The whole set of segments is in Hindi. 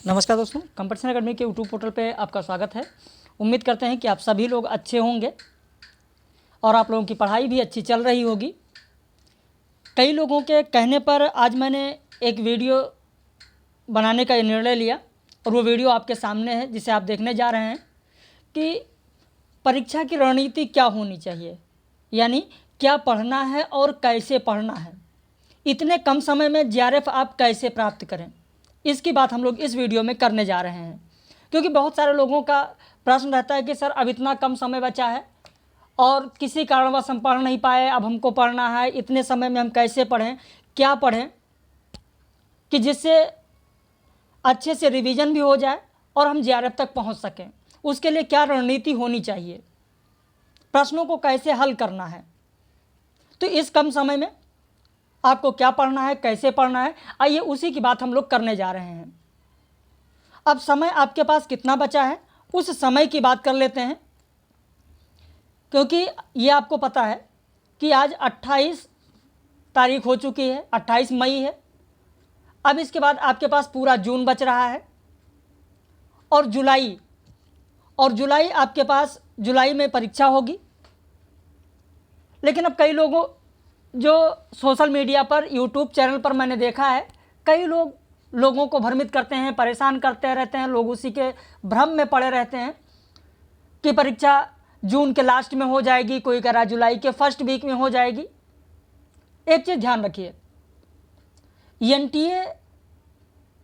नमस्कार दोस्तों, कंपटीशन अकेडमी के यूट्यूब पोर्टल पे आपका स्वागत है। उम्मीद करते हैं कि आप सभी लोग अच्छे होंगे और आप लोगों की पढ़ाई भी अच्छी चल रही होगी। कई लोगों के कहने पर आज मैंने एक वीडियो बनाने का निर्णय लिया और वो वीडियो आपके सामने है, जिसे आप देखने जा रहे हैं कि परीक्षा की रणनीति क्या होनी चाहिए, यानी क्या पढ़ना है और कैसे पढ़ना है। इतने कम समय में जीआरएफ आप कैसे प्राप्त करें, इसकी बात हम लोग इस वीडियो में करने जा रहे हैं। क्योंकि बहुत सारे लोगों का प्रश्न रहता है कि सर अब इतना कम समय बचा है और किसी कारणवश हम पढ़ नहीं पाए, अब हमको पढ़ना है, इतने समय में हम कैसे पढ़ें, क्या पढ़ें कि जिससे अच्छे से रिवीजन भी हो जाए और हम जीआरएफ तक पहुंच सकें। उसके लिए क्या रणनीति होनी चाहिए, प्रश्नों को कैसे हल करना है। तो इस कम समय में आपको क्या पढ़ना है, कैसे पढ़ना है, आइए उसी की बात हम लोग करने जा रहे हैं। अब समय आपके पास कितना बचा है, उस समय की बात कर लेते हैं। क्योंकि ये आपको पता है कि आज 28 तारीख हो चुकी है, 28 मई है। अब इसके बाद आपके पास पूरा जून बच रहा है और जुलाई आपके पास, जुलाई में परीक्षा होगी। लेकिन अब कई लोगों जो सोशल मीडिया पर, यूट्यूब चैनल पर मैंने देखा है, कई लोगों को भ्रमित करते हैं, परेशान करते रहते हैं। लोग उसी के भ्रम में पड़े रहते हैं कि परीक्षा जून के लास्ट में हो जाएगी, कोई कह रहा है जुलाई के फर्स्ट वीक में हो जाएगी। एक चीज़ ध्यान रखिए, एनटीए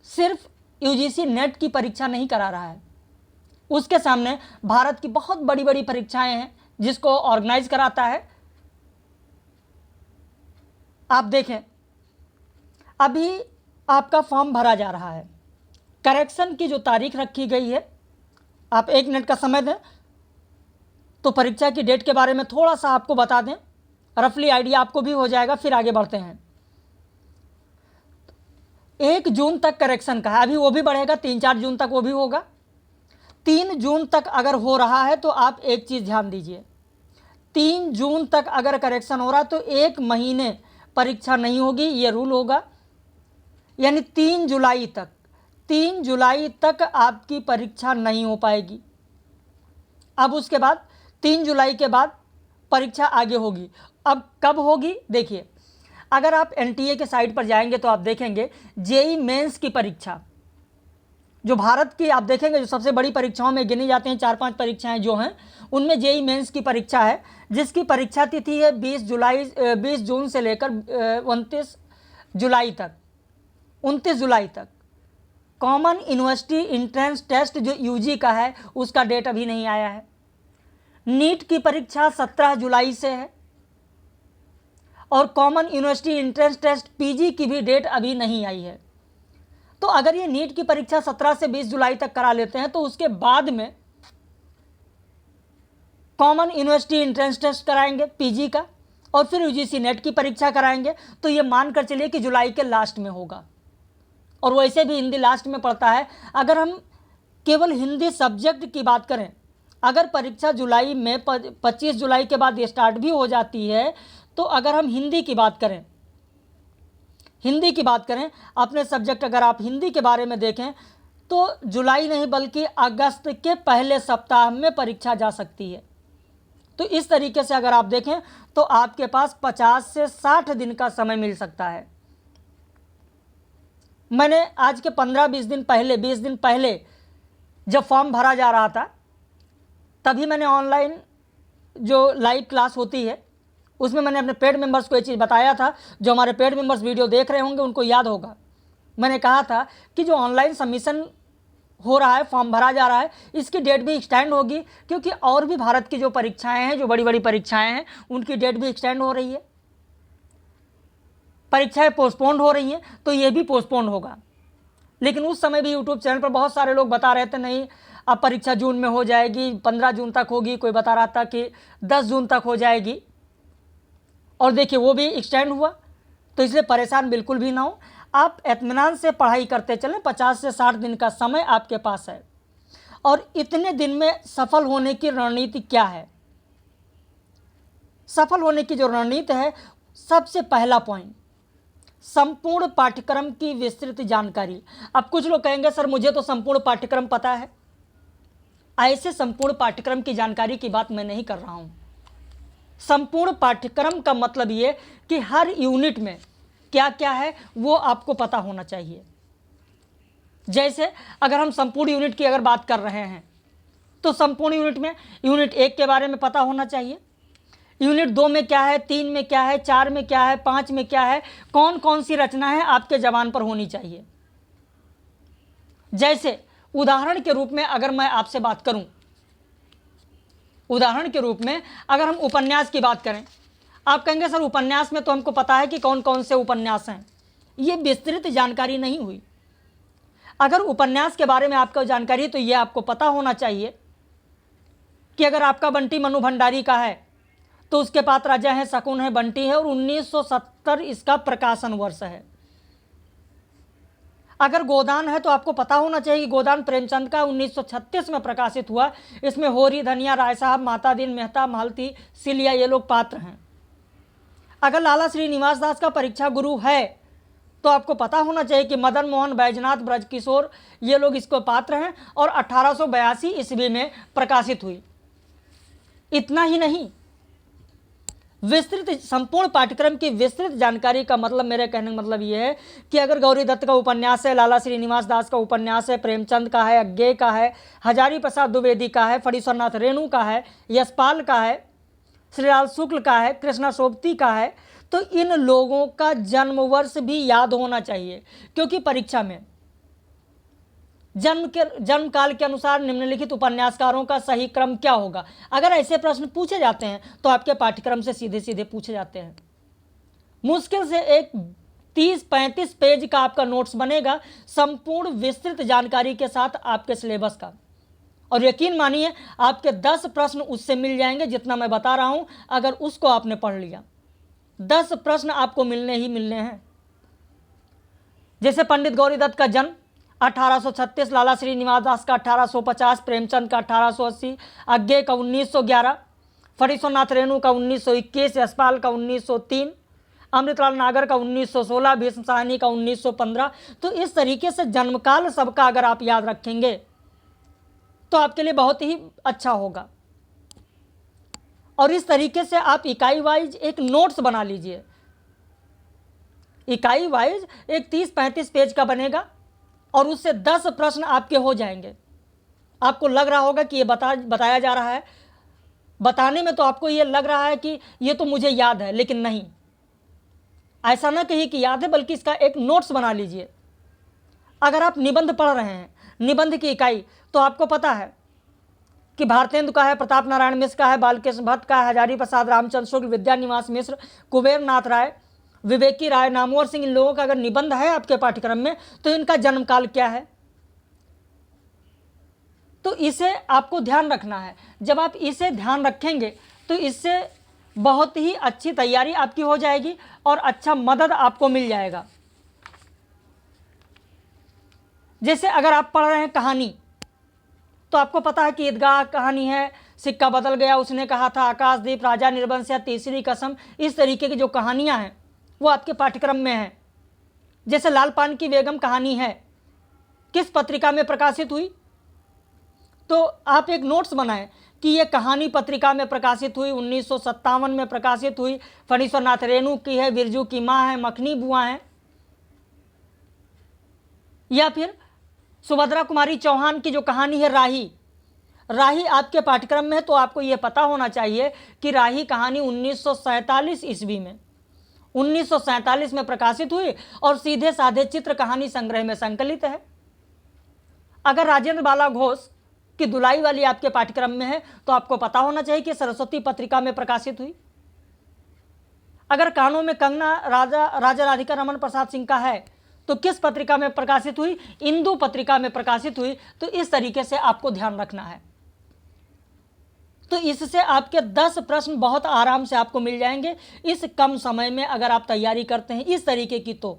सिर्फ यूजीसी नेट की परीक्षा नहीं करा रहा है, उसके सामने भारत की बहुत बड़ी बड़ी परीक्षाएं हैं जिसको ऑर्गेनाइज कराता है। आप देखें, अभी आपका फॉर्म भरा जा रहा है, करेक्शन की जो तारीख रखी गई है, आप 1 मिनट का समय दें तो परीक्षा की डेट के बारे में थोड़ा सा आपको बता दें, रफली आइडिया आपको भी हो जाएगा। फिर आगे बढ़ते हैं। 1 जून तक करेक्शन का है, अभी वो भी बढ़ेगा, 3-4 जून तक वो भी होगा। 3 जून तक अगर हो रहा है तो आप एक चीज़ ध्यान दीजिए, 3 जून तक अगर करेक्शन हो रहा है तो 1 महीने परीक्षा नहीं होगी, ये रूल होगा। यानी 3 जुलाई तक आपकी परीक्षा नहीं हो पाएगी। अब उसके बाद 3 जुलाई के बाद परीक्षा आगे होगी। अब कब होगी देखिए, अगर आप एनटीए के साइट पर जाएंगे तो आप देखेंगे जेईई मेंस की परीक्षा, जो भारत की आप देखेंगे जो सबसे बड़ी परीक्षाओं में गिनी जाती हैं, 4-5 परीक्षाएं जो हैं उनमें जेईई मेंस की परीक्षा है, जिसकी परीक्षा तिथि है 20 जून से लेकर 29 जुलाई तक। कॉमन यूनिवर्सिटी एंट्रेंस टेस्ट जो यूजी का है उसका डेट अभी नहीं आया है। नीट की परीक्षा 17 जुलाई से है और common university entrance test PG की भी डेट अभी नहीं आई है। तो अगर ये नीट की परीक्षा 17 से 20 जुलाई तक करा लेते हैं तो उसके बाद में कॉमन यूनिवर्सिटी एंट्रेंस टेस्ट कराएंगे पीजी का और फिर यूजीसी नेट की परीक्षा कराएंगे। तो ये मानकर चलिए कि जुलाई के लास्ट में होगा, और वैसे भी हिंदी लास्ट में पड़ता है। अगर हम केवल हिंदी सब्जेक्ट की बात करें, अगर परीक्षा जुलाई में 25 जुलाई के बाद स्टार्ट भी हो जाती है, तो अगर हम हिंदी की बात करें अपने सब्जेक्ट, अगर आप हिंदी के बारे में देखें तो जुलाई नहीं बल्कि अगस्त के पहले सप्ताह में परीक्षा जा सकती है। तो इस तरीके से अगर आप देखें तो आपके पास 50 से 60 दिन का समय मिल सकता है। मैंने आज के 20 दिन पहले जब फॉर्म भरा जा रहा था, तभी मैंने ऑनलाइन जो लाइव क्लास होती है उसमें मैंने अपने पेड मेंबर्स को ये चीज़ बताया था। जो हमारे पेड मेंबर्स वीडियो देख रहे होंगे उनको याद होगा, मैंने कहा था कि जो ऑनलाइन सबमिशन हो रहा है, फॉर्म भरा जा रहा है, इसकी डेट भी एक्सटेंड होगी, क्योंकि और भी भारत की जो परीक्षाएं हैं, जो बड़ी बड़ी परीक्षाएं हैं, उनकी डेट भी एक्सटेंड हो रही है। परीक्षाएं पोस्टपोन्ड हो रही हैं तो ये भी पोस्टपोन्ड होगा। लेकिन उस समय भी यूट्यूब चैनल पर बहुत सारे लोग बता रहे थे नहीं अब परीक्षा जून में हो जाएगी, 15 जून तक होगी, कोई बता रहा था कि 10 जून तक हो जाएगी, और देखिए वो भी एक्सटेंड हुआ। तो इसलिए परेशान बिल्कुल भी ना हो, आप इत्मीनान से पढ़ाई करते चलें। 50 से 60 दिन का समय आपके पास है। और इतने दिन में सफल होने की रणनीति क्या है? सफल होने की जो रणनीति है, सबसे पहला पॉइंट, संपूर्ण पाठ्यक्रम की विस्तृत जानकारी। अब कुछ लोग कहेंगे सर मुझे तो संपूर्ण पाठ्यक्रम पता है। ऐसे संपूर्ण पाठ्यक्रम की जानकारी की बात मैं नहीं कर रहा हूं। संपूर्ण पाठ्यक्रम का मतलब ये कि हर यूनिट में क्या क्या है वो आपको पता होना चाहिए। जैसे अगर हम संपूर्ण यूनिट की अगर बात कर रहे हैं तो संपूर्ण यूनिट में यूनिट 1 के बारे में पता होना चाहिए, यूनिट 2 में क्या है, 3 में क्या है, 4 में क्या है, 5 में क्या है, कौन कौन सी रचना है आपके जबान पर होनी चाहिए। जैसे उदाहरण के रूप में अगर मैं आपसे बात करूं, उदाहरण के रूप में अगर हम उपन्यास की बात करें, आप कहेंगे सर उपन्यास में तो हमको पता है कि कौन कौन से उपन्यास हैं। ये विस्तृत जानकारी नहीं हुई। अगर उपन्यास के बारे में आपको जानकारी है तो ये आपको पता होना चाहिए कि अगर आपका बंटी मनु भंडारी का है तो उसके पात्र राजा है, शकुन है, बंटी है और 1970 इसका प्रकाशन वर्ष है। अगर गोदान है तो आपको पता होना चाहिए कि गोदान प्रेमचंद का 1936 में प्रकाशित हुआ। इसमें होरी, धनिया, राय साहब, माता दीन मेहता, मालती, सिलिया ये लोग पात्र हैं। अगर लाला श्रीनिवास दास का परीक्षा गुरु है तो आपको पता होना चाहिए कि मदन मोहन, बैजनाथ, ब्रजकिशोर ये लोग इसको पात्र हैं और 1882 ईस्वी में प्रकाशित हुई। इतना ही नहीं, विस्तृत संपूर्ण पाठ्यक्रम की विस्तृत जानकारी का मतलब, मेरे कहने का मतलब ये है कि अगर गौरी दत्त का उपन्यास है, लाला श्रीनिवास दास का उपन्यास है, प्रेमचंद का है, अज्ञे का है, हजारी प्रसाद द्विवेदी का है, फणीश्वरनाथ रेणु का है, यशपाल का है, श्रीलाल शुक्ल का है, कृष्णा सोबती का है, तो इन लोगों का जन्म वर्ष भी याद होना चाहिए। क्योंकि परीक्षा में जन्म काल के अनुसार निम्नलिखित उपन्यासकारों का सही क्रम क्या होगा, अगर ऐसे प्रश्न पूछे जाते हैं तो आपके पाठ्यक्रम से सीधे सीधे पूछे जाते हैं। मुश्किल से एक 30-35 पेज का आपका नोट्स बनेगा संपूर्ण विस्तृत जानकारी के साथ आपके सिलेबस का, और यकीन मानिए आपके 10 प्रश्न उससे मिल जाएंगे जितना मैं बता रहा हूं। अगर उसको आपने पढ़ लिया 10 प्रश्न आपको मिलने ही मिलने हैं। जैसे पंडित गौरी दत्त का जन्म 1836, लाला श्रीनिवास दास का 1850, प्रेमचंद का 1880, अज्ञे का 1911, फणीश्वरनाथ रेणु का 1921, यशपाल का 1903, अमृतलाल नागर का 1916, भीष्म साहनी का 1915। तो इस तरीके से जन्मकाल सबका अगर आप याद रखेंगे तो आपके लिए बहुत ही अच्छा होगा। और इस तरीके से आप इकाई वाइज एक नोट्स बना लीजिए। इकाई वाइज एक 30-35 पेज का बनेगा और उससे 10 प्रश्न आपके हो जाएंगे। आपको लग रहा होगा कि ये बताया जा रहा है, बताने में तो आपको ये लग रहा है कि ये तो मुझे याद है, लेकिन नहीं, ऐसा ना कहिए कि याद है, बल्कि इसका एक नोट्स बना लीजिए। अगर आप निबंध पढ़ रहे हैं, निबंध की इकाई, तो आपको पता है कि भारतेंदु का है, प्रताप नारायण मिश्र का है, बालकृष्ण भट्ट का है, हजारी प्रसाद, रामचंद्र शुक्ल, विद्यानिवास मिश्र, कुबेर नाथ राय, विवेकी राय, नामवर सिंह, इन लोगों का अगर निबंध है आपके पाठ्यक्रम में तो इनका जन्मकाल क्या है, तो इसे आपको ध्यान रखना है। जब आप इसे ध्यान रखेंगे तो इससे बहुत ही अच्छी तैयारी आपकी हो जाएगी और अच्छा मदद आपको मिल जाएगा। जैसे अगर आप पढ़ रहे हैं कहानी, तो आपको पता है कि ईदगाह कहानी है, सिक्का बदल गया, उसने कहा था, आकाशदीप, राजा निर्बंश या तीसरी कसम, इस तरीके की जो कहानियां हैं वो आपके पाठ्यक्रम में है। जैसे लाल पान की बेगम कहानी है, किस पत्रिका में प्रकाशित हुई, तो आप एक नोट्स बनाएं कि ये कहानी पत्रिका में प्रकाशित हुई, 1957 में प्रकाशित हुई, फणीश्वरनाथ रेणु की है, बिरजू की माँ है, मखनी बुआ है, या फिर सुभद्रा कुमारी चौहान की जो कहानी है राही, राही आपके पाठ्यक्रम में है, तो आपको यह पता होना चाहिए कि राही कहानी 1947 ईस्वी में 1947 में प्रकाशित हुई और सीधे साधे चित्र कहानी संग्रह में संकलित है। अगर राजेंद्र बाला घोष की दुलाई वाली आपके पाठ्यक्रम में है तो आपको पता होना चाहिए कि सरस्वती पत्रिका में प्रकाशित हुई। अगर कानों में कंगना राजा राधिका रमन प्रसाद सिंह का है तो किस पत्रिका में प्रकाशित हुई, इंदु पत्रिका में प्रकाशित हुई। तो इस तरीके से आपको ध्यान रखना है। तो इससे आपके 10 प्रश्न बहुत आराम से आपको मिल जाएंगे इस कम समय में अगर आप तैयारी करते हैं इस तरीके की। तो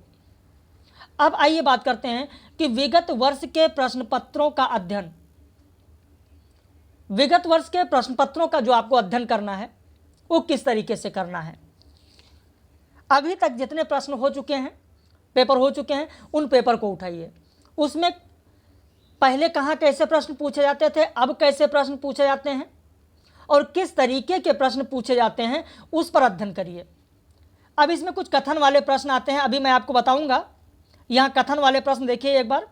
अब आइए बात करते हैं कि विगत वर्ष के प्रश्न पत्रों का अध्ययन, विगत वर्ष के प्रश्न पत्रों का जो आपको अध्ययन करना है वो किस तरीके से करना है। अभी तक जितने प्रश्न हो चुके हैं पेपर हो चुके हैं उन पेपर को उठाइए। उसमें पहले कहाँ कैसे प्रश्न पूछे जाते थे, अब कैसे प्रश्न पूछे जाते हैं और किस तरीके के प्रश्न पूछे जाते हैं, उस पर अध्ययन करिए। अब इसमें कुछ कथन वाले प्रश्न आते हैं, अभी मैं आपको बताऊंगा। यहाँ कथन वाले प्रश्न देखिए एक बार,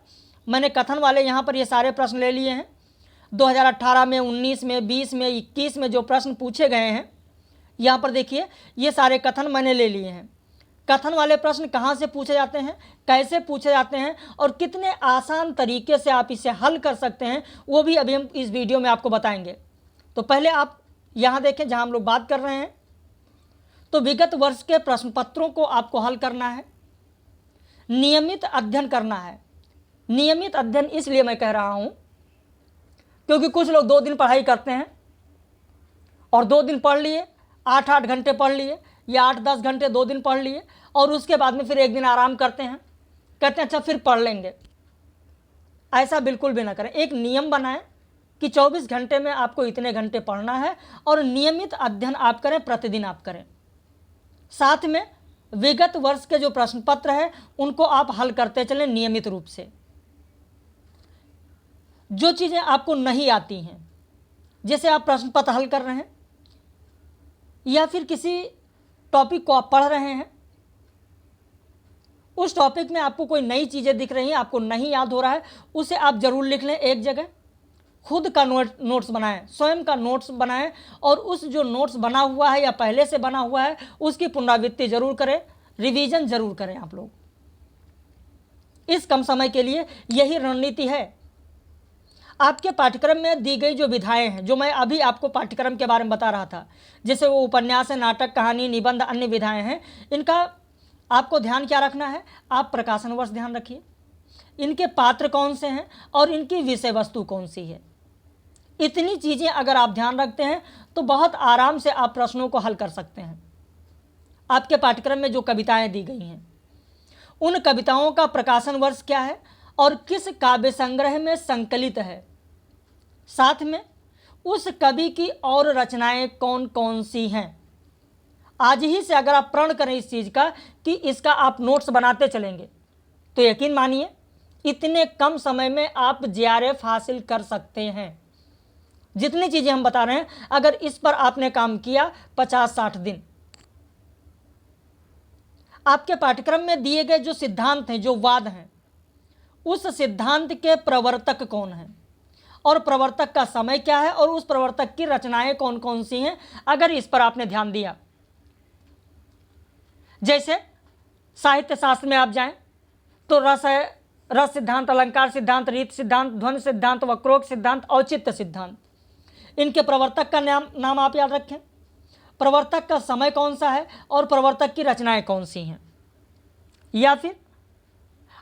मैंने कथन वाले यहाँ पर ये सारे प्रश्न ले लिए हैं। 2018 में, 19 में, 20 में, 21 में जो प्रश्न पूछे गए हैं, यहाँ पर देखिए ये सारे कथन मैंने ले लिए हैं। कथन वाले प्रश्न कहाँ से पूछे जाते हैं, कैसे पूछे जाते हैं और कितने आसान तरीके से आप इसे हल कर सकते हैं, वो भी अभी हम इस वीडियो में आपको बताएंगे। तो पहले आप यहाँ देखें जहाँ हम लोग बात कर रहे हैं, तो विगत वर्ष के प्रश्न पत्रों को आपको हल करना है, नियमित अध्ययन करना है। नियमित अध्ययन इसलिए मैं कह रहा हूँ क्योंकि कुछ लोग 2 दिन पढ़ाई करते हैं और 2 दिन पढ़ लिए, 8-8 घंटे पढ़ लिए या 8-10 घंटे 2 दिन पढ़ लिए और उसके बाद में फिर 1 दिन आराम करते हैं, कहते हैं अच्छा फिर पढ़ लेंगे। ऐसा बिल्कुल भी ना करें। एक नियम बनाएं कि 24 घंटे में आपको इतने घंटे पढ़ना है और नियमित अध्ययन आप करें, प्रतिदिन आप करें। साथ में विगत वर्ष के जो प्रश्न पत्र हैं उनको आप हल करते चलें नियमित रूप से। जो चीज़ें आपको नहीं आती हैं, जैसे आप प्रश्न पत्र हल कर रहे हैं या फिर किसी टॉपिक को आप पढ़ रहे हैं, उस टॉपिक में आपको कोई नई चीज़ें दिख रही हैं, आपको नहीं याद हो रहा है, उसे आप ज़रूर लिख लें एक जगह। खुद का नोट्स बनाएं, स्वयं का नोट्स बनाएं और उस जो नोट्स बना हुआ है या पहले से बना हुआ है उसकी पुनरावृत्ति जरूर करें, रिवीजन जरूर करें आप लोग। इस कम समय के लिए यही रणनीति है। आपके पाठ्यक्रम में दी गई जो विधाएं हैं, जो मैं अभी आपको पाठ्यक्रम के बारे में बता रहा था, जैसे वो उपन्यास है, नाटक, कहानी, निबंध, अन्य विधाएं हैं, इनका आपको ध्यान क्या रखना है, आप प्रकाशन वर्ष ध्यान रखिए, इनके पात्र कौन से हैं और इनकी विषय वस्तु कौन सी है। इतनी चीज़ें अगर आप ध्यान रखते हैं तो बहुत आराम से आप प्रश्नों को हल कर सकते हैं। आपके पाठ्यक्रम में जो कविताएं दी गई हैं, उन कविताओं का प्रकाशन वर्ष क्या है और किस काव्य संग्रह में संकलित है, साथ में उस कवि की और रचनाएं कौन कौन सी हैं। आज ही से अगर आप प्रण करें इस चीज़ का कि इसका आप नोट्स बनाते चलेंगे, तो यकीन मानिए इतने कम समय में आप JRF हासिल कर सकते हैं। जितनी चीज़ें हम बता रहे हैं, अगर इस पर आपने काम किया 50-60 दिन, आपके पाठ्यक्रम में दिए गए जो सिद्धांत हैं, जो वाद हैं, उस सिद्धांत के प्रवर्तक कौन हैं और प्रवर्तक का समय क्या है और उस प्रवर्तक की रचनाएं कौन कौन सी हैं, अगर इस पर आपने ध्यान दिया। जैसे साहित्य शास्त्र में आप जाएं तो रस है, रस सिद्धांत, अलंकार सिद्धांत, रीत सिद्धांत, ध्वनि सिद्धांत, वक्रोक्त सिद्धांत, औचित्य सिद्धांत, इनके प्रवर्तक का नाम आप याद रखें, प्रवर्तक का समय कौन सा है और प्रवर्तक की रचनाएं कौन सी हैं। या फिर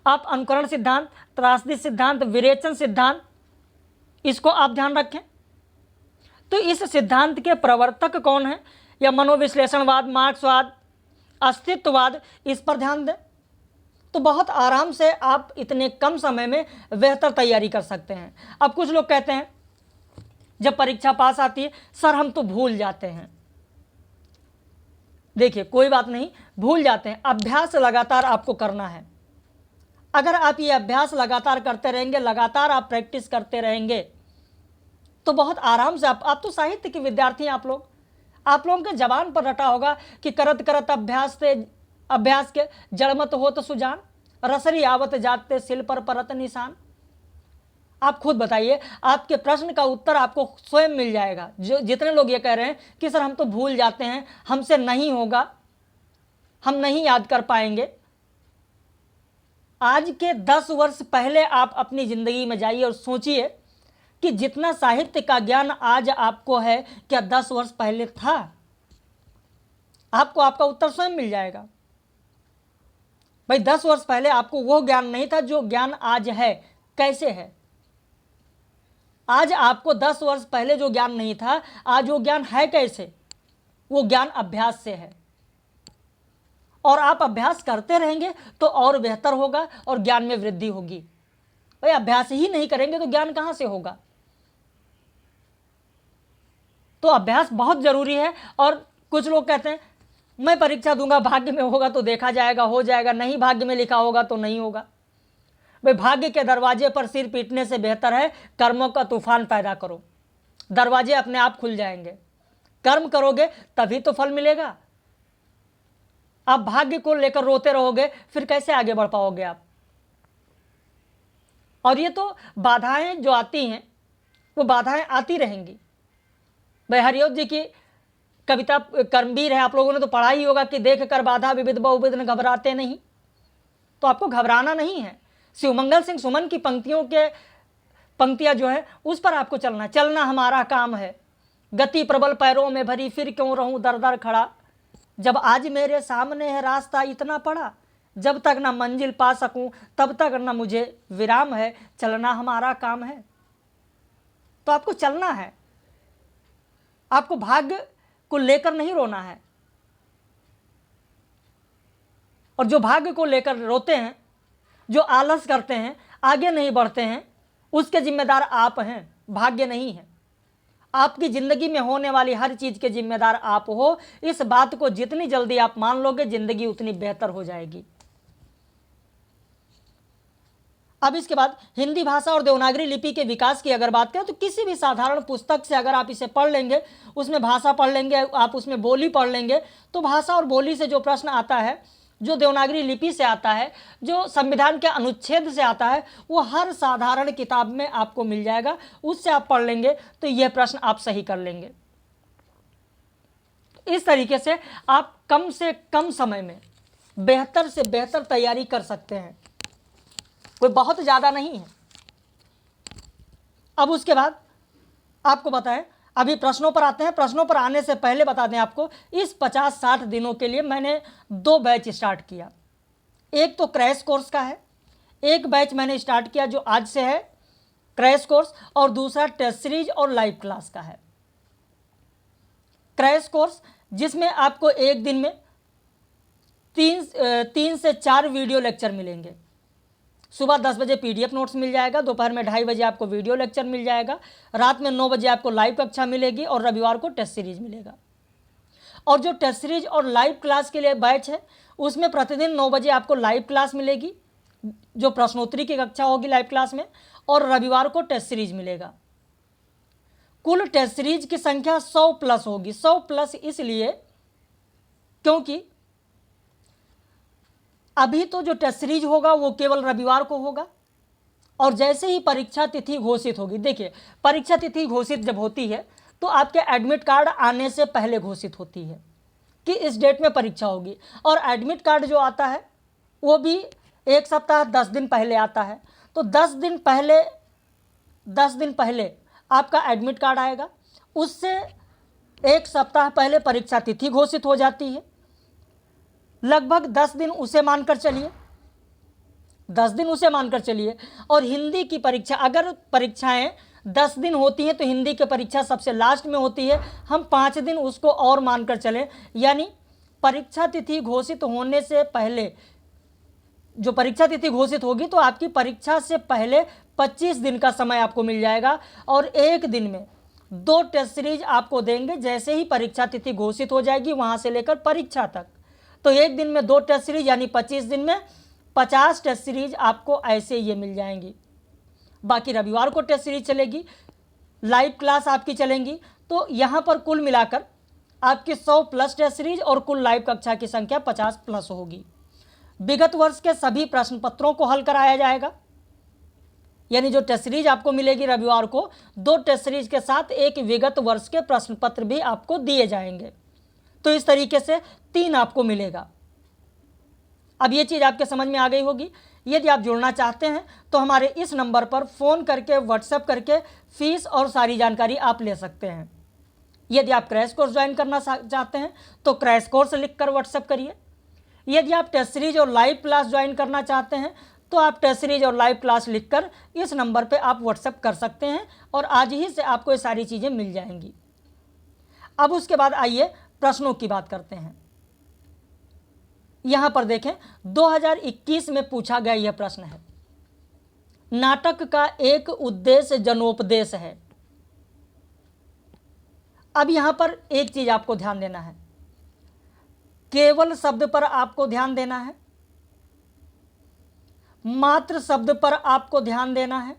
आप अनुकरण सिद्धांत, त्रासदी सिद्धांत, विरेचन सिद्धांत, इसको आप ध्यान रखें। तो इस सिद्धांत के प्रवर्तक कौन है, या मनोविश्लेषणवाद, मार्क्सवाद, अस्तित्ववाद, इस पर ध्यान दें तो बहुत आराम से आप इतने कम समय में बेहतर तैयारी कर सकते हैं। अब कुछ लोग कहते हैं जब परीक्षा पास आती है, सर हम तो भूल जाते हैं। देखिए कोई बात नहीं, भूल जाते हैं, अभ्यास लगातार आपको करना है। अगर आप ये अभ्यास लगातार करते रहेंगे, लगातार आप प्रैक्टिस करते रहेंगे, तो बहुत आराम से आप तो साहित्य के विद्यार्थी हैं, आप लोगों के जबान पर रटा होगा कि करत करत अभ्यास के जड़मत हो तो सुजान, रसरी आवत जाते सिल पर परत निशान। आप खुद बताइए, आपके प्रश्न का उत्तर आपको स्वयं मिल जाएगा। जो जितने लोग ये कह रहे हैं कि सर हम तो भूल जाते हैं, हमसे नहीं होगा, हम नहीं याद कर पाएंगे, आज के 10 वर्ष पहले आप अपनी जिंदगी में जाइए और सोचिए कि जितना साहित्य का ज्ञान आज आपको है, क्या 10 वर्ष पहले था? आपको आपका उत्तर स्वयं मिल जाएगा। भाई 10 वर्ष पहले आपको वो ज्ञान नहीं था जो ज्ञान आज है। कैसे है? आज आपको 10 वर्ष पहले जो ज्ञान नहीं था, आज वो ज्ञान है कैसे? वो ज्ञान अभ्यास से है, और आप अभ्यास करते रहेंगे तो और बेहतर होगा और ज्ञान में वृद्धि होगी। भाई अभ्यास ही नहीं करेंगे तो ज्ञान कहाँ से होगा? तो अभ्यास बहुत जरूरी है। और कुछ लोग कहते हैं मैं परीक्षा दूंगा, भाग्य में होगा तो देखा जाएगा, हो जाएगा, नहीं भाग्य में लिखा होगा तो नहीं होगा। भाई भाग्य के दरवाजे पर सिर पीटने से बेहतर है कर्मों का तूफान पैदा करो, दरवाजे अपने आप खुल जाएंगे। कर्म करोगे तभी तो फल मिलेगा। आप भाग्य को लेकर रोते रहोगे फिर कैसे आगे बढ़ पाओगे आप। और ये तो बाधाएं जो आती हैं वो बाधाएं आती रहेंगी। भाई हरिओम जी की कविता कर्मवीर है, आप लोगों ने तो पढ़ा ही होगा कि देख कर बाधा विविध बहुविध घबराते नहीं। तो आपको घबराना नहीं है। शिवमंगल सिंह सुमन की पंक्तियां जो है उस पर आपको चलना हमारा काम है। गति प्रबल पैरों में भरी फिर क्यों रहूं दर दर खड़ा, जब आज मेरे सामने है रास्ता इतना पड़ा, जब तक ना मंजिल पा सकूं तब तक ना मुझे विराम है, चलना हमारा काम है। तो आपको चलना है, आपको भाग्य को लेकर नहीं रोना है। और जो भाग्य को लेकर रोते हैं, जो आलस करते हैं, आगे नहीं बढ़ते हैं, उसके जिम्मेदार आप हैं, भाग्य नहीं है। आपकी जिंदगी में होने वाली हर चीज के जिम्मेदार आप हो। इस बात को जितनी जल्दी आप मान लोगे जिंदगी उतनी बेहतर हो जाएगी। अब इसके बाद हिंदी भाषा और देवनागरी लिपि के विकास की अगर बात करें तो किसी भी साधारण पुस्तक से अगर आप इसे पढ़ लेंगे, उसमें भाषा पढ़ लेंगे, आप उसमें बोली पढ़ लेंगे, तो भाषा और बोली से जो प्रश्न आता है, जो देवनागरी लिपि से आता है, जो संविधान के अनुच्छेद से आता है, वो हर साधारण किताब में आपको मिल जाएगा। उससे आप पढ़ लेंगे तो यह प्रश्न आप सही कर लेंगे। इस तरीके से आप कम से कम समय में बेहतर से बेहतर तैयारी कर सकते हैं, कोई बहुत ज़्यादा नहीं है। अब उसके बाद आपको बताएं, अभी प्रश्नों पर आते हैं। प्रश्नों पर आने से पहले बता दें आपको, इस 50-60 दिनों के लिए मैंने 2 बैच स्टार्ट किया। एक तो क्रैश कोर्स का है, एक बैच मैंने स्टार्ट किया जो आज से है क्रैश कोर्स, और दूसरा टेस्ट सीरीज और लाइव क्लास का है। क्रैश कोर्स जिसमें आपको एक दिन में 3 से 4 वीडियो लेक्चर मिलेंगे। सुबह 10 बजे पीडीएफ नोट्स मिल जाएगा, दोपहर में 2:30 बजे आपको वीडियो लेक्चर मिल जाएगा, रात में 9 बजे आपको लाइव कक्षा मिलेगी और रविवार को टेस्ट सीरीज मिलेगा। और जो टेस्ट सीरीज और लाइव क्लास के लिए बैच है उसमें प्रतिदिन 9 बजे आपको लाइव क्लास मिलेगी, जो प्रश्नोत्तरी की कक्षा होगी लाइव क्लास में, और रविवार को टेस्ट सीरीज मिलेगा। कुल टेस्ट सीरीज की संख्या 100+ होगी। 100+ इसलिए क्योंकि अभी तो जो टेस्ट सीरीज होगा वो केवल रविवार को होगा, और जैसे ही परीक्षा तिथि घोषित होगी, देखिए परीक्षा तिथि घोषित जब होती है तो आपके एडमिट कार्ड आने से पहले घोषित होती है कि इस डेट में परीक्षा होगी, और एडमिट कार्ड जो आता है वो भी 1 सप्ताह 10 दिन पहले आता है। तो 10 दिन पहले आपका एडमिट कार्ड आएगा, उससे 1 सप्ताह पहले परीक्षा तिथि घोषित हो जाती है। लगभग 10 दिन उसे मानकर चलिए, 10 दिन उसे मानकर चलिए। और हिंदी की परीक्षा, अगर परीक्षाएं 10 दिन होती हैं तो हिंदी की परीक्षा सबसे लास्ट में होती है। हम 5 दिन उसको और मानकर चलें, यानी परीक्षा तिथि घोषित होने से पहले, जो परीक्षा तिथि घोषित होगी तो आपकी परीक्षा से पहले 25 दिन का समय आपको मिल जाएगा, और एक दिन में 2 टेस्ट सीरीज आपको देंगे। जैसे ही परीक्षा तिथि घोषित हो जाएगी वहां से लेकर परीक्षा तक, तो एक दिन में 2 टेस्ट सीरीज यानी 25 दिन में 50 टेस्ट सीरीज आपको ऐसे ये मिल जाएंगी। बाकी रविवार को टेस्ट सीरीज चलेगी, लाइव क्लास आपकी चलेंगी। तो यहाँ पर कुल मिलाकर आपकी 100+ टेस्ट सीरीज और कुल लाइव कक्षा की संख्या 50+ होगी। विगत वर्ष के सभी प्रश्न पत्रों को हल कराया जाएगा, यानी जो टेस्ट सीरीज आपको मिलेगी रविवार को, 2 टेस्ट सीरीज के साथ एक विगत वर्ष के प्रश्न पत्र भी आपको दिए जाएंगे। तो इस तरीके से 3 आपको मिलेगा। अब ये चीज़ आपके समझ में आ गई होगी। यदि आप जुड़ना चाहते हैं तो हमारे इस नंबर पर फ़ोन करके, व्हाट्सएप करके फीस और सारी जानकारी आप ले सकते हैं। यदि आप क्रैश कोर्स ज्वाइन करना चाहते हैं तो क्रैश कोर्स लिखकर व्हाट्सएप करिए। यदि आप टेस्ट सीरीज और लाइव क्लास ज्वाइन करना चाहते हैं तो आप टेस्ट सीरीज और लाइव क्लास लिखकर इस नंबर पर आप व्हाट्सएप कर सकते हैं, और आज ही से आपको ये सारी चीज़ें मिल जाएंगी। अब उसके बाद आइए प्रश्नों की बात करते हैं। यहां पर देखें, 2021 में पूछा गया यह प्रश्न है, नाटक का एक उद्देश्य जनोपदेश है। अब यहां पर एक चीज आपको ध्यान देना है, केवल शब्द पर आपको ध्यान देना है, मात्र शब्द पर आपको ध्यान देना है,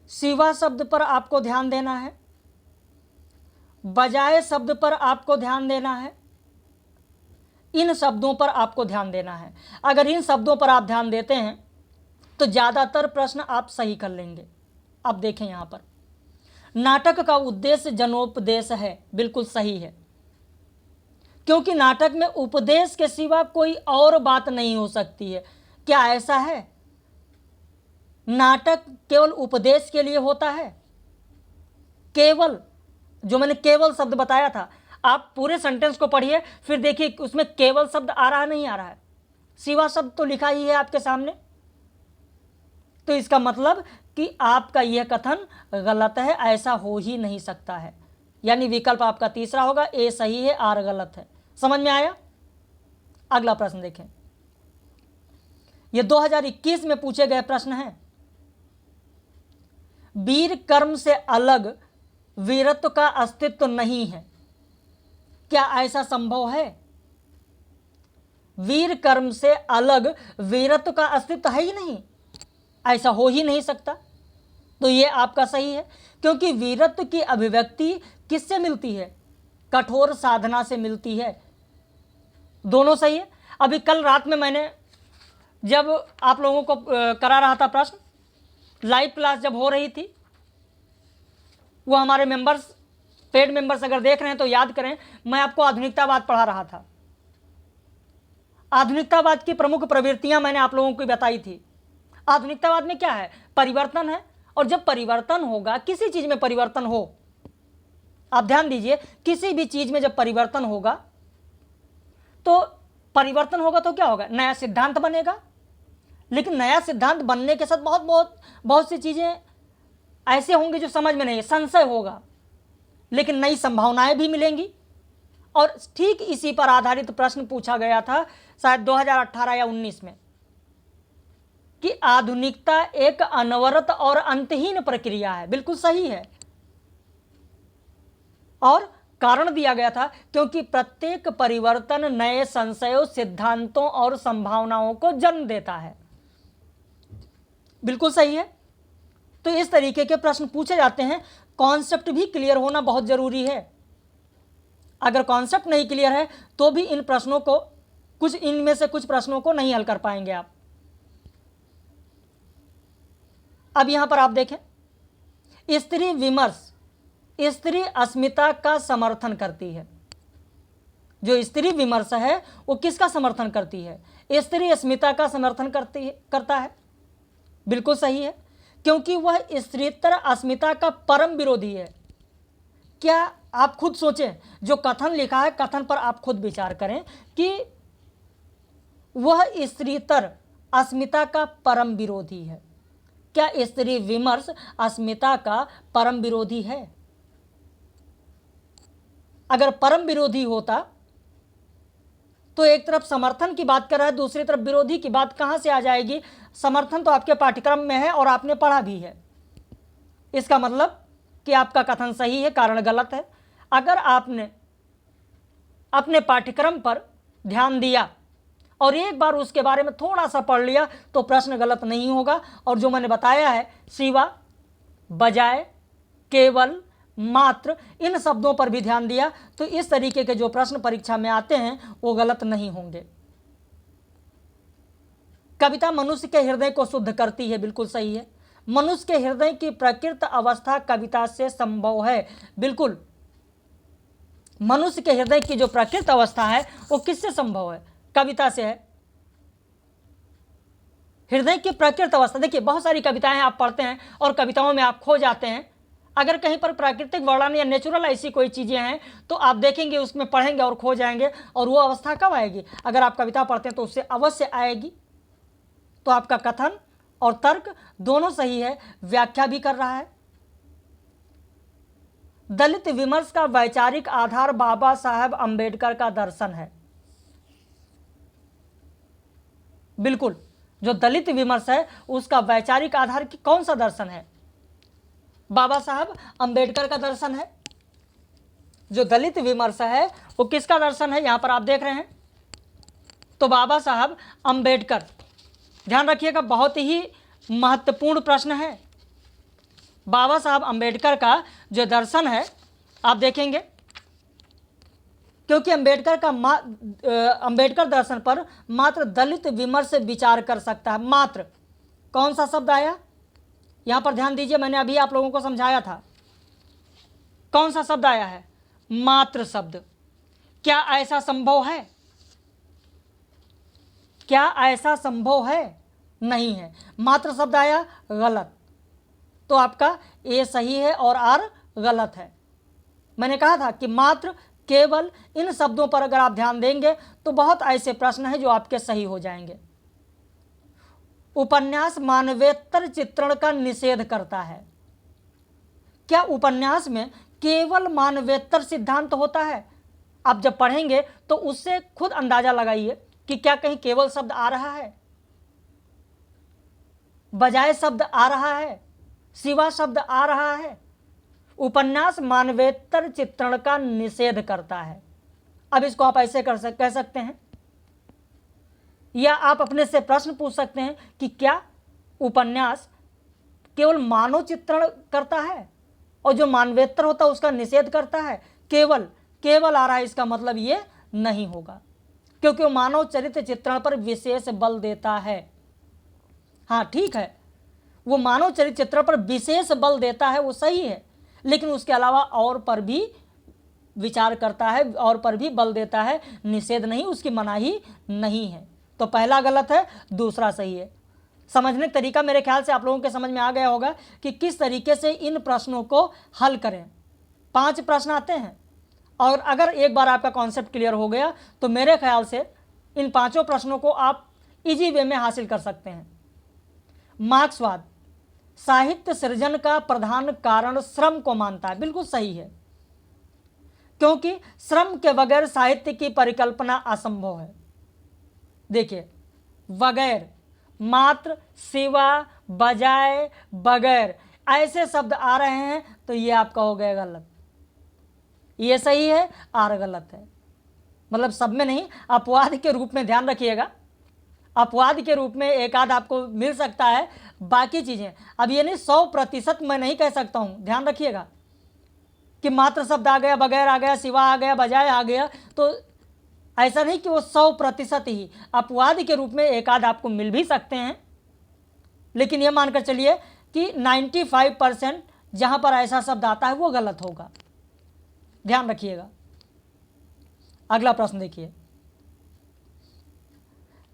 सिवा शब्द पर आपको ध्यान देना है, बजाय शब्द पर आपको ध्यान देना है, इन शब्दों पर आपको ध्यान देना है। अगर इन शब्दों पर आप ध्यान देते हैं तो ज़्यादातर प्रश्न आप सही कर लेंगे। अब देखें यहाँ पर, नाटक का उद्देश्य जनोपदेश है, बिल्कुल सही है, क्योंकि नाटक में उपदेश के सिवा कोई और बात नहीं हो सकती है। क्या ऐसा है? नाटक केवल उपदेश के लिए होता है? केवल, जो मैंने केवल शब्द बताया था, आप पूरे सेंटेंस को पढ़िए, फिर देखिए उसमें केवल शब्द आ रहा है नहीं आ रहा है, सिवा शब्द तो लिखा ही है आपके सामने। तो इसका मतलब कि आपका यह कथन गलत है, ऐसा हो ही नहीं सकता है। यानी विकल्प आपका तीसरा होगा, ए सही है, आर गलत है। समझ में आया? अगला प्रश्न देखें, यह 2021 में पूछे गए प्रश्न हैं। वीर कर्म से अलग वीरत्व का अस्तित्व नहीं है, क्या ऐसा संभव है? वीर कर्म से अलग वीरत्व का अस्तित्व है ही नहीं, ऐसा हो ही नहीं सकता। तो ये आपका सही है, क्योंकि वीरत्व की अभिव्यक्ति किससे मिलती है? कठोर साधना से मिलती है। दोनों सही है। अभी कल रात में मैंने जब आप लोगों को करा रहा था प्रश्न, लाइव क्लास जब हो रही थी, वो हमारे मेंबर्स, पेड मेंबर्स अगर देख रहे हैं तो याद करें, मैं आपको आधुनिकतावाद पढ़ा रहा था। आधुनिकतावाद की प्रमुख प्रवृत्तियां मैंने आप लोगों को बताई थी। आधुनिकतावाद में क्या है? परिवर्तन है। और जब परिवर्तन होगा, किसी चीज में परिवर्तन हो, आप ध्यान दीजिए, किसी भी चीज में जब परिवर्तन होगा तो क्या होगा? नया सिद्धांत बनेगा। लेकिन नया सिद्धांत बनने के साथ बहुत सी चीजें ऐसे होंगे जो समझ में नहीं, संशय होगा, लेकिन नई संभावनाएं भी मिलेंगी। और ठीक इसी पर आधारित प्रश्न पूछा गया था शायद 2018 या 19 में, कि आधुनिकता एक अनवरत और अंतहीन प्रक्रिया है। बिल्कुल सही है। और कारण दिया गया था क्योंकि प्रत्येक परिवर्तन नए संशयों, सिद्धांतों और संभावनाओं को जन्म देता है। बिल्कुल सही है। तो इस तरीके के प्रश्न पूछे जाते हैं। कॉन्सेप्ट भी क्लियर होना बहुत जरूरी है। अगर कॉन्सेप्ट नहीं क्लियर है तो भी इन प्रश्नों को, इनमें से कुछ प्रश्नों को नहीं हल कर पाएंगे आप। अब यहां पर आप देखें, स्त्री विमर्श स्त्री अस्मिता का समर्थन करती है। जो स्त्री विमर्श है वो किसका समर्थन करती है? स्त्री अस्मिता का समर्थन करता है। बिल्कुल सही है, क्योंकि वह स्त्रीतर अस्मिता का परम विरोधी है। क्या आप खुद सोचें, जो कथन लिखा है, कथन पर आप खुद विचार करें कि वह स्त्रीतर अस्मिता का परम विरोधी है। क्या स्त्री विमर्श अस्मिता का परम विरोधी है? अगर परम विरोधी होता तो एक तरफ समर्थन की बात कर रहा है, दूसरी तरफ विरोधी की बात कहां से आ जाएगी? समर्थन तो आपके पाठ्यक्रम में है और आपने पढ़ा भी है। इसका मतलब कि आपका कथन सही है, कारण गलत है। अगर आपने अपने पाठ्यक्रम पर ध्यान दिया और एक बार उसके बारे में थोड़ा सा पढ़ लिया तो प्रश्न गलत नहीं होगा। और जो मैंने बताया है, सिवा, बजाय, केवल, मात्र, इन शब्दों पर भी ध्यान दिया तो इस तरीके के जो प्रश्न परीक्षा में आते हैं वो गलत नहीं होंगे। कविता मनुष्य के हृदय को शुद्ध करती है। बिल्कुल सही है। मनुष्य के हृदय की प्रकृत अवस्था कविता से संभव है। बिल्कुल, मनुष्य के हृदय की जो प्रकृत अवस्था है वो किससे संभव है? कविता से है। हृदय की प्रकृत अवस्था, देखिए बहुत सारी कविताएं आप पढ़ते हैं और कविताओं में आप खो जाते हैं। अगर कहीं पर प्राकृतिक वर्णन या नेचुरल ऐसी कोई चीजें हैं तो आप देखेंगे, उसमें पढ़ेंगे और खो जाएंगे। और वो अवस्था कब आएगी? अगर आप कविता पढ़ते हैं तो उससे अवश्य आएगी। तो आपका कथन और तर्क दोनों सही है, व्याख्या भी कर रहा है। दलित विमर्श का वैचारिक आधार बाबा साहब अंबेडकर का दर्शन है। बिल्कुल, जो दलित विमर्श है उसका वैचारिक आधार कौन सा दर्शन है? बाबा साहब अंबेडकर का दर्शन है। जो दलित विमर्श है वो किसका दर्शन है, यहाँ पर आप देख रहे हैं, तो बाबा साहब अंबेडकर। ध्यान रखिएगा, बहुत ही महत्वपूर्ण प्रश्न है। बाबा साहब अंबेडकर का जो दर्शन है आप देखेंगे, क्योंकि अंबेडकर दर्शन पर मात्र दलित विमर्श विचार कर सकता है। मात्र, कौन सा शब्द आया यहां पर, ध्यान दीजिए, मैंने अभी आप लोगों को समझाया था, कौन सा शब्द आया है, मात्र शब्द। क्या ऐसा संभव है, क्या ऐसा संभव है, नहीं है, मात्र शब्द आया, गलत। तो आपका ए सही है और आर गलत है। मैंने कहा था कि मात्र, केवल, इन शब्दों पर अगर आप ध्यान देंगे तो बहुत ऐसे प्रश्न हैं जो आपके सही हो जाएंगे। उपन्यास मानवेतर चित्रण का निषेध करता है। क्या उपन्यास में केवल मानवेतर सिद्धांत होता है? आप जब पढ़ेंगे तो उससे खुद अंदाजा लगाइए कि क्या कहीं केवल शब्द आ रहा है, बजाय शब्द आ रहा है, सिवा शब्द आ रहा है। उपन्यास मानवेतर चित्रण का निषेध करता है। अब इसको आप ऐसे कह सकते हैं, या आप अपने से प्रश्न पूछ सकते हैं कि क्या उपन्यास केवल मानव चित्रण करता है और जो मानवेतर होता है उसका निषेध करता है? केवल, केवल आ रहा है, इसका मतलब ये नहीं होगा, क्योंकि वो मानव चरित्र चित्रण पर विशेष बल देता है। हाँ ठीक है, वो मानव चरित्र चित्रण पर विशेष बल देता है, वो सही है, लेकिन उसके अलावा और पर भी विचार करता है, और पर भी बल देता है, निषेध नहीं, उसकी मनाही नहीं है। तो पहला गलत है, दूसरा सही है। समझने का तरीका मेरे ख्याल से आप लोगों के समझ में आ गया होगा कि किस तरीके से इन प्रश्नों को हल करें। 5 प्रश्न आते हैं, और अगर एक बार आपका कॉन्सेप्ट क्लियर हो गया तो मेरे ख्याल से इन 5 प्रश्नों को आप इजी वे में हासिल कर सकते हैं। मार्क्सवाद साहित्य सृजन का प्रधान कारण श्रम को मानता है। बिल्कुल सही है, क्योंकि श्रम के बगैर साहित्य की परिकल्पना असंभव है। देखिए, बगैर, मात्र, सिवा, बजाय, बगैर, ऐसे शब्द आ रहे हैं तो ये आपका हो गया गलत। ये सही है, आर गलत है। मतलब सब में नहीं, अपवाद के रूप में ध्यान रखिएगा, अपवाद के रूप में एक आध आपको मिल सकता है, बाकी चीज़ें। अब ये नहीं 100% मैं नहीं कह सकता हूँ, ध्यान रखिएगा कि मात्र शब्द आ गया, बगैर आ गया, सिवा आ गया, बजाय आ गया, तो ऐसा नहीं कि वो 100% ही, अपवाद के रूप में एक आध आपको मिल भी सकते हैं, लेकिन ये मानकर चलिए कि 95% जहाँ पर ऐसा शब्द आता है वो गलत होगा। ध्यान रखिएगा। अगला प्रश्न देखिए,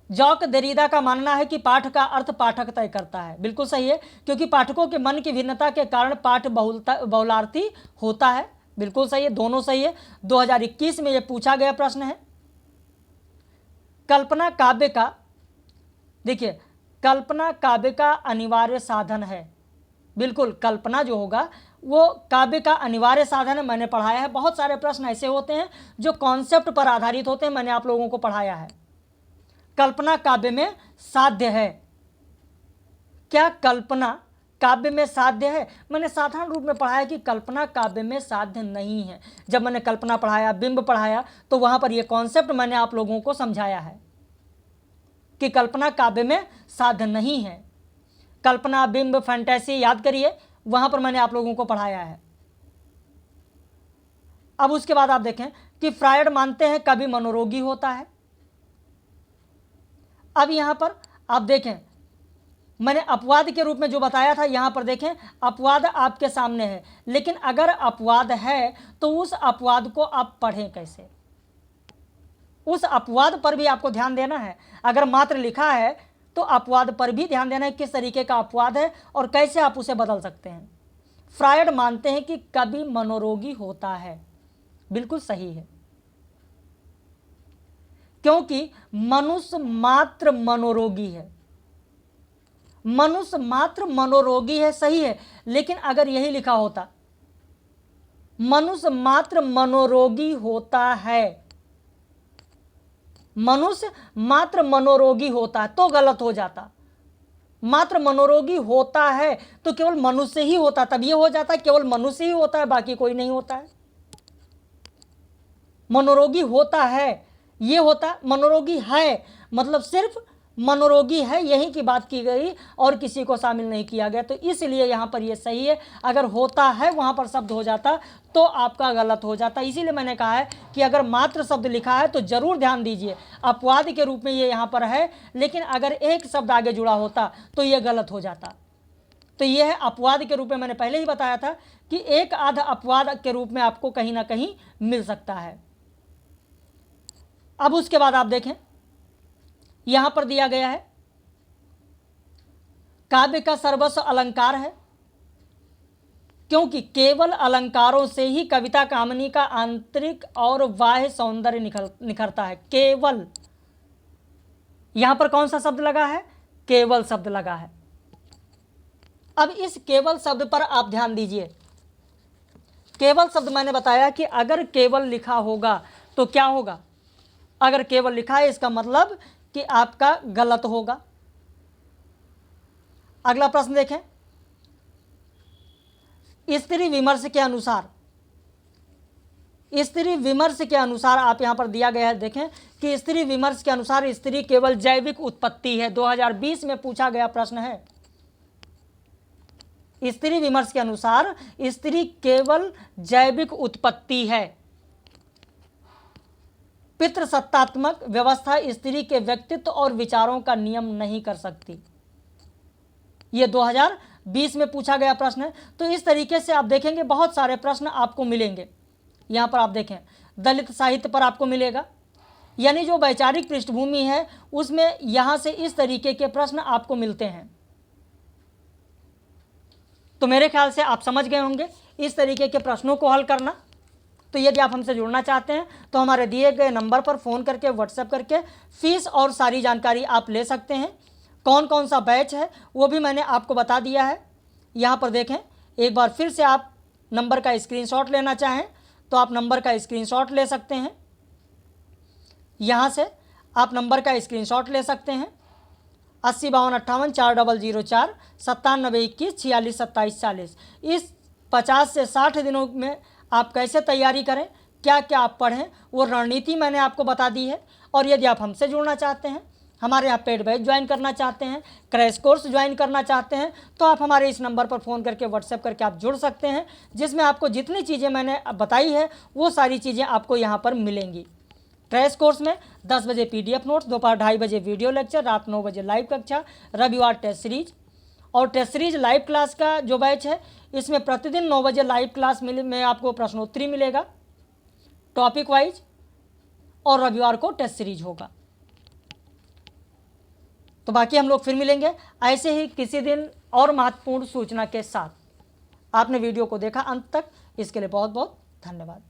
जॉक देरिदा का मानना है कि पाठ का अर्थ पाठक तय करता है। बिल्कुल सही है, क्योंकि पाठकों के मन की भिन्नता के कारण पाठ बहुलार्थी होता है। बिल्कुल सही है, दोनों सही है। 2021 में यह पूछा गया प्रश्न है। कल्पना काव्य का, देखिए, कल्पना काव्य का अनिवार्य साधन है। बिल्कुल, कल्पना जो होगा वो काव्य का अनिवार्य साधन है, मैंने पढ़ाया है। बहुत सारे प्रश्न ऐसे होते हैं जो कॉन्सेप्ट पर आधारित होते हैं, मैंने आप लोगों को पढ़ाया है। कल्पना काव्य में साध्य है। क्या कल्पना काव्य में साध्य है? मैंने साधारण रूप में पढ़ाया कि कल्पना काव्य में साध्य नहीं है। जब मैंने कल्पना पढ़ाया, बिंब पढ़ाया, तो वहां पर यह कॉन्सेप्ट मैंने आप लोगों को समझाया है कि कल्पना काव्य में साध्य नहीं है। कल्पना, बिंब, फैंटेसी याद करिए, वहां पर मैंने आप लोगों को पढ़ाया है। अब उसके बाद आप देखें कि फ्रायड मानते हैं कवि मनोरोगी होता है। अब यहां पर आप देखें, मैंने अपवाद के रूप में जो बताया था, यहां पर देखें अपवाद आपके सामने है, लेकिन अगर अपवाद है तो उस अपवाद को आप पढ़ें कैसे, उस अपवाद पर भी आपको ध्यान देना है। अगर मात्र लिखा है तो अपवाद पर भी ध्यान देना है, किस तरीके का अपवाद है और कैसे आप उसे बदल सकते हैं। फ्रायड मानते हैं कि कवि मनोरोगी होता है। बिल्कुल सही है, क्योंकि मनुष्य मात्र मनोरोगी है। मनुष्य मात्र मनोरोगी है, सही है, लेकिन अगर यही लिखा होता मनुष्य मात्र मनोरोगी होता है, मनुष्य मात्र मनोरोगी होता है, तो गलत हो जाता। मात्र मनोरोगी होता है तो केवल मनुष्य ही होता, तब ये हो जाता केवल मनुष्य ही होता है, बाकी कोई नहीं होता है। मनोरोगी होता है, ये होता मनोरोगी है, मतलब सिर्फ मनोरोगी है, यही की बात की गई और किसी को शामिल नहीं किया गया। तो इसलिए यहाँ पर ये सही है। अगर होता है वहाँ पर शब्द हो जाता तो आपका गलत हो जाता। इसीलिए मैंने कहा है कि अगर मात्र शब्द लिखा है तो ज़रूर ध्यान दीजिए, अपवाद के रूप में ये यहाँ पर है, लेकिन अगर एक शब्द आगे जुड़ा होता तो ये गलत हो जाता। तो ये है अपवाद के रूप में, मैंने पहले ही बताया था कि एक आध अपवाद के रूप में आपको कहीं ना कहीं मिल सकता है। अब उसके बाद आप देखें, यहां पर दिया गया है काव्य का सर्वस्व अलंकार है, क्योंकि केवल अलंकारों से ही कविता कामनी का आंतरिक और बाह्य सौंदर्य निखरता है। केवल, यहां पर कौन सा शब्द लगा है? केवल शब्द लगा है। अब इस केवल शब्द पर आप ध्यान दीजिए। केवल शब्द मैंने बताया कि अगर केवल लिखा होगा तो क्या होगा? अगर केवल लिखा है इसका मतलब कि आपका गलत होगा। अगला प्रश्न देखें, स्त्री विमर्श के अनुसार, स्त्री विमर्श के अनुसार आप यहां पर दिया गया है, देखें कि स्त्री विमर्श के अनुसार स्त्री केवल जैविक उत्पत्ति है। 2020 में पूछा गया प्रश्न है। स्त्री विमर्श के अनुसार स्त्री केवल जैविक उत्पत्ति है। पितृसत्तात्मक व्यवस्था स्त्री के व्यक्तित्व और विचारों का नियम नहीं कर सकती। यह 2020 में पूछा गया प्रश्न है। तो इस तरीके से आप देखेंगे बहुत सारे प्रश्न आपको मिलेंगे। यहां पर आप देखें, दलित साहित्य पर आपको मिलेगा, यानी जो वैचारिक पृष्ठभूमि है उसमें यहां से इस तरीके के प्रश्न आपको मिलते हैं। तो मेरे ख्याल से आप समझ गए होंगे इस तरीके के प्रश्नों को हल करना। तो यदि आप हमसे जुड़ना चाहते हैं तो हमारे दिए गए नंबर पर फ़ोन करके, व्हाट्सएप करके फीस और सारी जानकारी आप ले सकते हैं। कौन कौन सा बैच है वो भी मैंने आपको बता दिया है। यहाँ पर देखें, एक बार फिर से आप नंबर का स्क्रीनशॉट लेना चाहें तो आप नंबर का स्क्रीनशॉट ले सकते हैं। यहाँ से आप नंबर का स्क्रीनशॉट ले सकते हैं 8052584004 9721462740। इस 50 से 60 दिनों में आप कैसे तैयारी करें, क्या क्या आप पढ़ें, वो रणनीति मैंने आपको बता दी है। और यदि आप हमसे जुड़ना चाहते हैं, हमारे यहाँ पेड बैच ज्वाइन करना चाहते हैं, क्रैश कोर्स ज्वाइन करना चाहते हैं, तो आप हमारे इस नंबर पर फ़ोन करके, व्हाट्सएप करके आप जुड़ सकते हैं, जिसमें आपको जितनी चीज़ें मैंने बताई है वो सारी चीज़ें आपको यहाँ पर मिलेंगी। क्रैश कोर्स में 10 बजे PDF नोट्स, दोपहर 2:30 बजे वीडियो लेक्चर, रात 9 बजे लाइव कक्षा, रविवार टेस्ट सीरीज। और टेस्ट सीरीज लाइव क्लास का जो बैच है इसमें प्रतिदिन 9 बजे लाइव क्लास में आपको प्रश्नोत्तरी मिलेगा टॉपिक वाइज, और रविवार को टेस्ट सीरीज होगा। तो बाकी हम लोग फिर मिलेंगे ऐसे ही किसी दिन और महत्वपूर्ण सूचना के साथ। आपने वीडियो को देखा अंत तक, इसके लिए बहुत बहुत धन्यवाद।